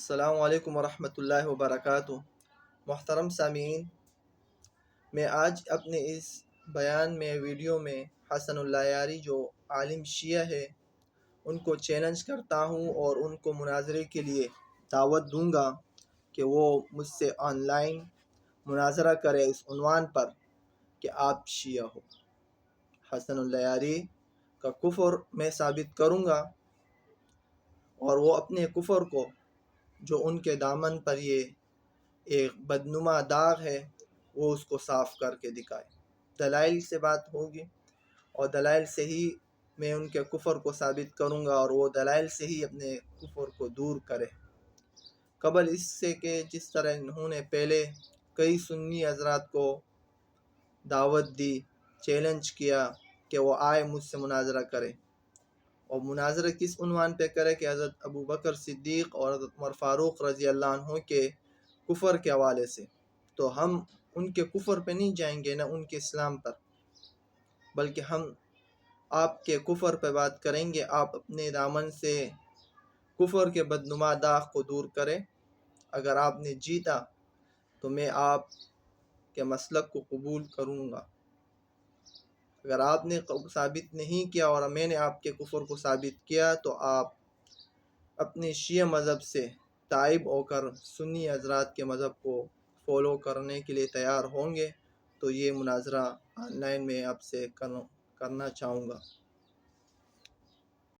السلام علیکم ورحمۃ اللہ وبرکاتہ۔ محترم سامعین، میں آج اپنے اس بیان میں ویڈیو میں حسن اللہ یاری جو عالم شیعہ ہے ان کو چیلنج کرتا ہوں اور ان کو مناظرے کے لیے دعوت دوں گا کہ وہ مجھ سے آن لائن مناظرہ کرے اس عنوان پر کہ آپ شیعہ ہو۔ حسن اللہ یاری کا کفر میں ثابت کروں گا اور وہ اپنے کفر کو جو ان کے دامن پر یہ ایک بدنما داغ ہے وہ اس کو صاف کر کے دکھائے۔ دلائل سے بات ہوگی اور دلائل سے ہی میں ان کے کفر کو ثابت کروں گا اور وہ دلائل سے ہی اپنے کفر کو دور کرے۔ قبل اس سے کہ جس طرح انہوں نے پہلے کئی سنی حضرات کو دعوت دی، چیلنج کیا کہ وہ آئے مجھ سے مناظرہ کرے، اور مناظرہ کس عنوان پہ کرے کہ حضرت ابو بکر صدیق اور حضرت عمر فاروق رضی اللہ عنہ کے کفر کے حوالے سے، تو ہم ان کے کفر پہ نہیں جائیں گے، نہ ان کے اسلام پر، بلکہ ہم آپ کے کفر پہ بات کریں گے۔ آپ اپنے دامن سے کفر کے بدنما داغ کو دور کریں۔ اگر آپ نے جیتا تو میں آپ کے مسلک کو قبول کروں گا، اگر آپ نے ثابت نہیں کیا اور میں نے آپ کے کفر کو ثابت کیا تو آپ اپنے شیعہ مذہب سے تائب ہو کر سنی حضرات کے مذہب کو فالو کرنے کے لیے تیار ہوں گے۔ تو یہ مناظرہ آن لائن میں آپ سے کرنا چاہوں گا۔